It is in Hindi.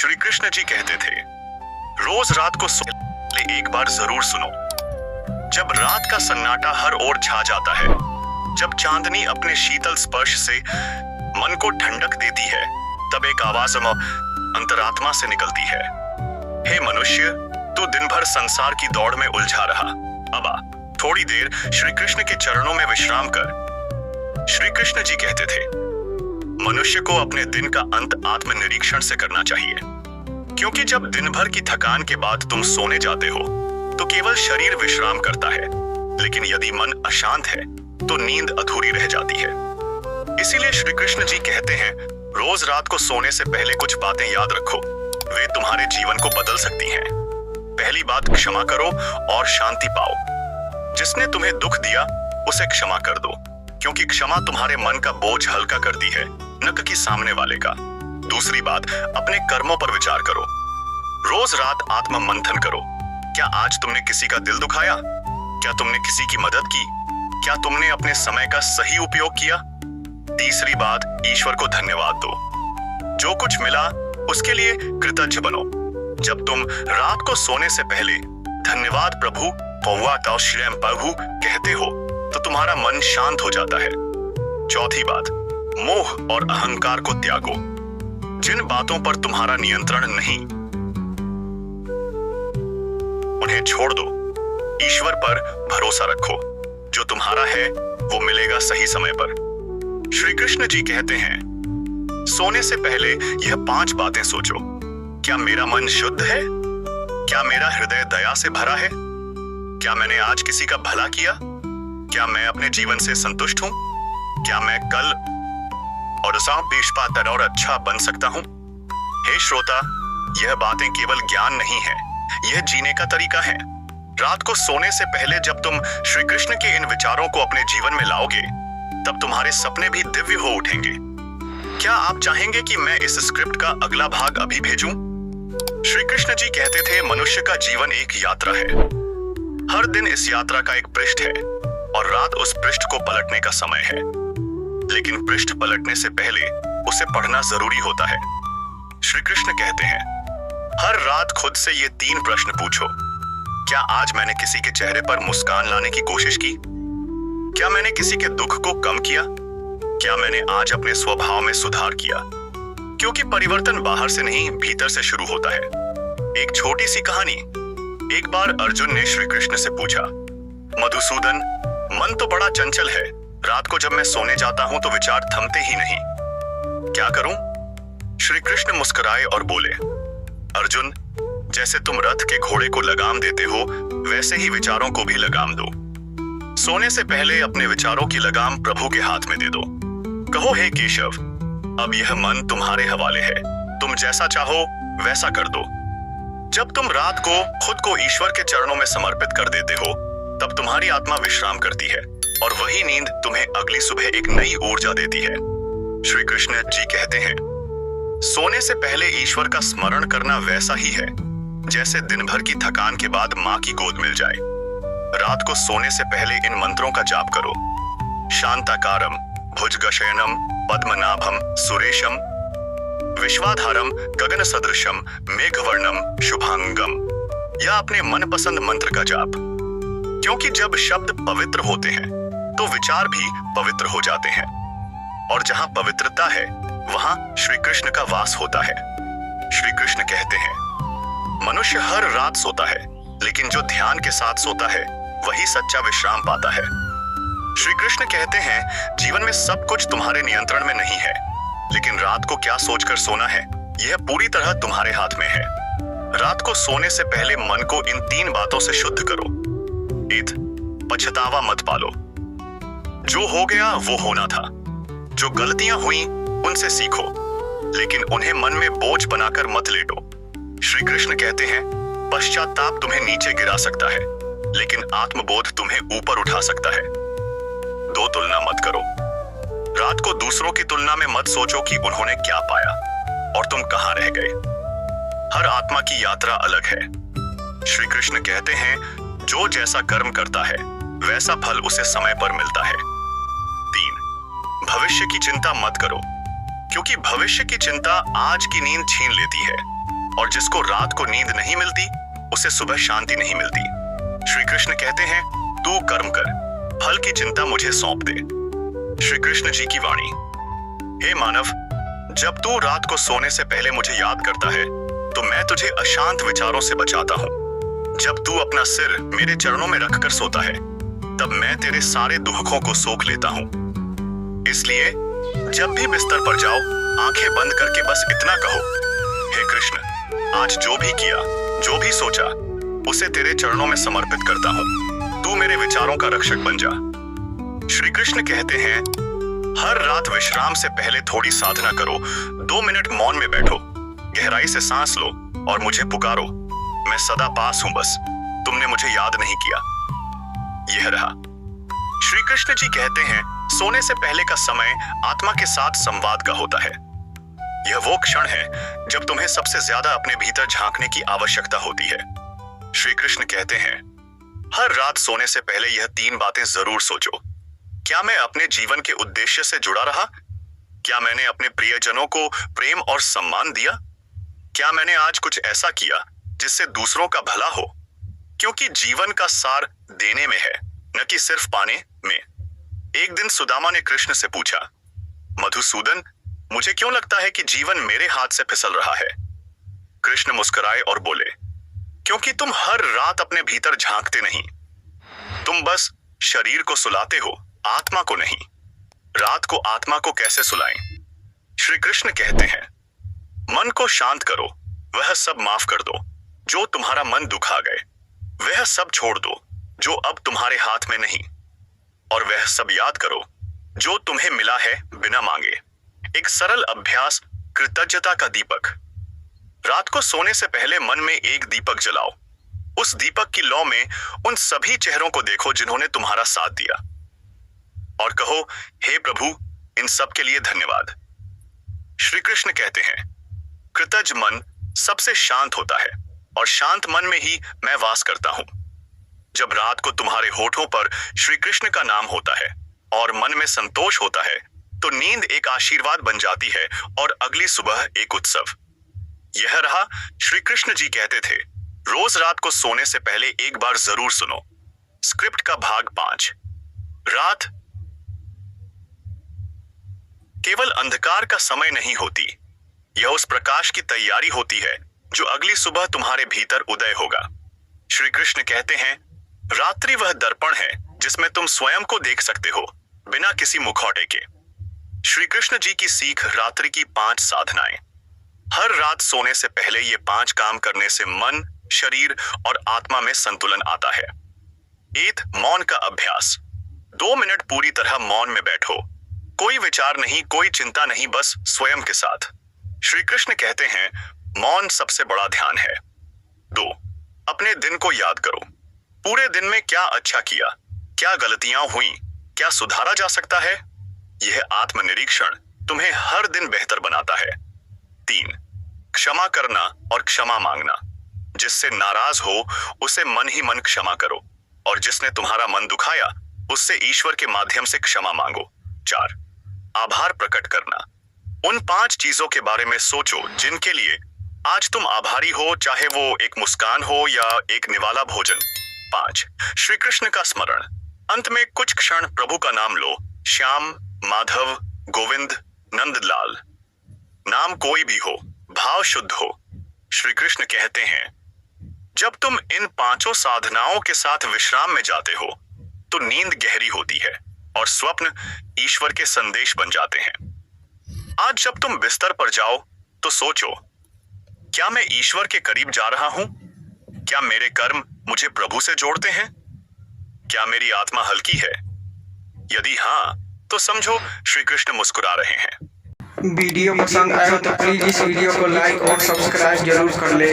श्री कृष्ण जी कहते थे, रोज रात को सोने से पहले एक बार जरूर सुनो। जब रात का सन्नाटा हर ओर छा जाता है, जब चांदनी अपने शीतल स्पर्श से मन को ठंडक देती है, तब एक आवाज अंतरात्मा से निकलती है, हे मनुष्य, तू दिन भर संसार की दौड़ में उलझा रहा, अब आ थोड़ी देर श्री कृष्ण के चरणों में विश्राम कर। श्री कृष्ण जी कहते थे, मनुष्य को अपने दिन का अंत आत्मनिरीक्षण से करना चाहिए, क्योंकि जब दिन भर की थकान के बाद तुम सोने जाते हो तो केवल शरीर विश्राम करता है, लेकिन यदि मन अशांत है तो नींद अधूरी रह जाती है। इसीलिए श्री कृष्ण जी कहते हैं, रोज रात को सोने से पहले कुछ बातें याद रखो, वे तुम्हारे जीवन को बदल सकती हैं। पहली बात, क्षमा करो और शांति पाओ। जिसने तुम्हें दुख दिया उसे क्षमा कर दो, क्योंकि क्षमा तुम्हारे मन का बोझ हल्का करती है, न कि सामने वाले का। दूसरी बात, अपने कर्मों पर विचार करो। रोज रात आत्म मंथन करो। क्या आज तुमने किसी का दिल दुखाया? क्या तुमने किसी की मदद की? क्या तुमने अपने समय का सही उपयोग किया? तीसरी बात, ईश्वर को धन्यवाद दो। जो कुछ मिला उसके लिए कृतज्ञ बनो। जब तुम रात को सोने से पहले धन्यवाद प्रभु प्रभु कहते हो तो तुम्हारा मन शांत हो जाता है। चौथी बात, मोह और अहंकार को त्यागो। जिन बातों पर तुम्हारा नियंत्रण नहीं, उन्हें छोड़ दो। ईश्वर पर भरोसा रखो, जो तुम्हारा है वो मिलेगा सही समय पर। श्री कृष्ण जी कहते हैं, सोने से पहले यह 5 बातें सोचो। क्या मेरा मन शुद्ध है? क्या मेरा हृदय दया से भरा है? क्या मैंने आज किसी का भला किया? क्या मैं अपने जीवन से संतुष्ट हूं? क्या मैं कल और बेशपातर और अच्छा बन सकता हूं? हे श्रोता, यह बातें केवल ज्ञान नहीं है, यह जीने का तरीका है। रात को सोने से पहले जब तुम श्री कृष्ण के इन विचारों को अपने जीवन में लाओगे, तब तुम्हारे सपने भी दिव्य हो उठेंगे। क्या आप चाहेंगे कि मैं इस स्क्रिप्ट का अगला भाग अभी भेजूं? श्री कृष्ण जी कहते थे, मनुष्य का जीवन एक यात्रा है। हर दिन इस यात्रा का एक पृष्ठ है और रात उस पृष्ठ को पलटने का समय है। लेकिन पृष्ठ पलटने से पहले उसे पढ़ना जरूरी होता है। श्री कृष्ण कहते हैं, हर रात खुद से ये 3 प्रश्न पूछो। क्या आज मैंने किसी के चेहरे पर मुस्कान लाने की कोशिश की? क्या मैंने किसी के दुख को कम किया? क्या मैंने आज अपने स्वभाव में सुधार किया? क्योंकि परिवर्तन बाहर से नहीं, भीतर से शुरू होता है। एक छोटी सी कहानी। एक बार अर्जुन ने श्री कृष्ण से पूछा, मधुसूदन, मन तो बड़ा चंचल है, रात को जब मैं सोने जाता हूं तो विचार थमते ही नहीं, क्या करूं? श्री कृष्ण मुस्कुराए और बोले, अर्जुन, जैसे तुम रथ के घोड़े को लगाम देते हो, वैसे ही विचारों को भी लगाम दो। सोने से पहले अपने विचारों की लगाम प्रभु के हाथ में दे दो। कहो, हे केशव, अब यह मन तुम्हारे हवाले है, तुम जैसा चाहो वैसा कर दो। जब तुम रात को खुद को ईश्वर के चरणों में समर्पित कर देते हो, तब तुम्हारी आत्मा विश्राम करती है और वही नींद तुम्हें अगली सुबह एक नई ऊर्जा देती है। श्री कृष्ण जी कहते हैं, सोने से पहले ईश्वर का स्मरण करना वैसा ही है जैसे दिन भर की थकान के बाद मां की गोद मिल जाए। रात को सोने से पहले इन मंत्रों का जाप करो। शांताकारम भुजगशयनम पद्मनाभम सुरेशम विश्वाधारम गगन सदृशम मेघवर्णम शुभांगम, या अपने मनपसंद मंत्र का जाप। क्योंकि जब शब्द पवित्र होते हैं तो विचार भी पवित्र हो जाते हैं, और जहां पवित्रता है वहां श्री कृष्ण का वास होता है। श्री कृष्ण कहते हैं, मनुष्य हर रात सोता है, लेकिन जो ध्यान के साथ सोता है वही सच्चा विश्राम पाता है। श्री कृष्ण कहते हैं, जीवन में सब कुछ तुम्हारे नियंत्रण में नहीं है, लेकिन रात को क्या सोचकर सोना है यह पूरी तरह तुम्हारे हाथ में है। रात को सोने से पहले मन को इन 3 बातों से शुद्ध करो। पछतावा मत पालो। जो हो गया वो होना था। जो गलतियां हुई उनसे सीखो, लेकिन उन्हें मन में बोझ बनाकर मत लेटो। श्री कृष्ण कहते हैं, पश्चाताप तुम्हें नीचे गिरा सकता है, लेकिन आत्मबोध तुम्हें ऊपर उठा सकता है। 2 तुलना मत करो। रात को दूसरों की तुलना में मत सोचो कि उन्होंने क्या पाया और तुम कहां रह गए। हर आत्मा की यात्रा अलग है। श्री कृष्ण कहते हैं, जो जैसा कर्म करता है वैसा फल उसे समय पर मिलता है। 3, भविष्य की चिंता मत करो, क्योंकि भविष्य की चिंता आज की नींद छीन लेती है। और जिसको रात को नींद नहीं मिलती उसे सुबह शांति नहीं मिलती। श्री कृष्ण कहते हैं, तू कर्म कर, फल की चिंता मुझे सौंप दे। श्री कृष्ण जी की वाणी। हे मानव, जब तू रात को सोने से पहले मुझे याद करता है तो मैं तुझे अशांत विचारों से बचाता हूँ। जब तू अपना सिर मेरे चरणों में रखकर सोता है तब मैं तेरे सारे दुखों को सोख लेता हूँ। इसलिए जब भी बिस्तर पर जाओ, आंखें बंद करके बस इतना कहो, हे कृष्ण, आज जो भी किया, जो भी सोचा, उसे तेरे चरणों में समर्पित करता हूँ। तू मेरे विचारों का रक्षक बन जा। श्री कृष्ण कहते हैं, हर रात विश्राम से पहले थोड़ी साधना करो, 2 मिनट मौन में बैठो, गहराई से सांस लो और मुझे पुकारो। मैं सदा पास हूं, बस तुमने मुझे याद नहीं किया। यह रहा। श्री कृष्ण जी कहते हैं, सोने से पहले का समय आत्मा के साथ संवाद का होता है। यह वो क्षण है जब तुम्हें सबसे ज्यादा अपने भीतर झांकने की आवश्यकता होती है। श्री कृष्ण कहते हैं, हर रात सोने से पहले यह 3 बातें जरूर सोचो। क्या मैं अपने जीवन के उद्देश्य से जुड़ा रहा? क्या मैंने अपने प्रियजनों को प्रेम और सम्मान दिया? क्या मैंने आज कुछ ऐसा किया जिससे दूसरों का भला हो? क्योंकि जीवन का सार देने में है, न कि सिर्फ पाने में। एक दिन सुदामा ने कृष्ण से पूछा, मधुसूदन, मुझे क्यों लगता है कि जीवन मेरे हाथ से फिसल रहा है? कृष्ण मुस्कुराए और बोले, क्योंकि तुम हर रात अपने भीतर झांकते नहीं। तुम बस शरीर को सुलाते हो, आत्मा को नहीं। रात को आत्मा को कैसे सुलाएं? श्री कृष्ण कहते हैं, मन को शांत करो, वह सब माफ कर दो जो तुम्हारा मन दुखा गए, वह सब छोड़ दो जो अब तुम्हारे हाथ में नहीं, और वह सब याद करो जो तुम्हें मिला है बिना मांगे। एक सरल अभ्यास, कृतज्ञता का दीपक। रात को सोने से पहले मन में एक दीपक जलाओ। उस दीपक की लौ में उन सभी चेहरों को देखो जिन्होंने तुम्हारा साथ दिया, और कहो, हे प्रभु, इन सब के लिए धन्यवाद। श्री कृष्ण कहते हैं, कृतज्ञ मन सबसे शांत होता है और शांत मन में ही मैं वास करता हूं। जब रात को तुम्हारे होठों पर श्री कृष्ण का नाम होता है और मन में संतोष होता है तो नींद एक आशीर्वाद बन जाती है और अगली सुबह एक उत्सव। यह रहा। श्री कृष्ण जी कहते थे, रोज रात को सोने से पहले एक बार जरूर सुनो। स्क्रिप्ट का भाग 5। रात केवल अंधकार का समय नहीं होती, यह उस प्रकाश की तैयारी होती है जो अगली सुबह तुम्हारे भीतर उदय होगा। श्री कृष्ण कहते हैं, रात्रि वह दर्पण है जिसमें तुम स्वयं को देख सकते हो बिना किसी मुखौटे के। श्री कृष्ण जी की सीख, रात्रि की 5 साधनाएं। हर रात सोने से पहले ये 5 काम करने से मन, शरीर और आत्मा में संतुलन आता है। 1. मौन का अभ्यास। 2 मिनट पूरी तरह मौन में बैठो, कोई विचार नहीं, कोई चिंता नहीं, बस स्वयं के साथ। श्री कृष्ण कहते हैं, मौन सबसे बड़ा ध्यान है। 2. अपने दिन को याद करो। पूरे दिन में क्या अच्छा किया, क्या गलतियां हुई, क्या सुधारा जा सकता है? यह आत्मनिरीक्षण तुम्हें हर दिन बेहतर बनाता है। 3. क्षमा करना और क्षमा मांगना। जिससे नाराज हो उसे मन ही मन क्षमा करो, और जिसने तुम्हारा मन दुखाया उससे ईश्वर के माध्यम से क्षमा मांगो। 4. आभार प्रकट करना। उन 5 चीजों के बारे में सोचो जिनके लिए आज तुम आभारी हो, चाहे वो एक मुस्कान हो या एक निवाला भोजन। 5. श्री कृष्ण का स्मरण। अंत में कुछ क्षण प्रभु का नाम लो। श्याम, माधव, गोविंद, नंदलाल। नाम कोई भी हो, भाव शुद्ध हो। श्री कृष्ण कहते हैं, जब तुम इन 5 साधनाओं के साथ विश्राम में जाते हो तो नींद गहरी होती है और स्वप्न ईश्वर के संदेश बन जाते हैं। आज जब तुम बिस्तर पर जाओ तो सोचो, क्या मैं ईश्वर के करीब जा रहा हूं? क्या मेरे कर्म मुझे प्रभु से जोड़ते हैं? क्या मेरी आत्मा हल्की है? यदि हाँ, तो समझो श्री कृष्ण मुस्कुरा रहे हैं। वीडियो पसंद आए तो प्लीज इस वीडियो को लाइक और सब्सक्राइब जरूर कर ले।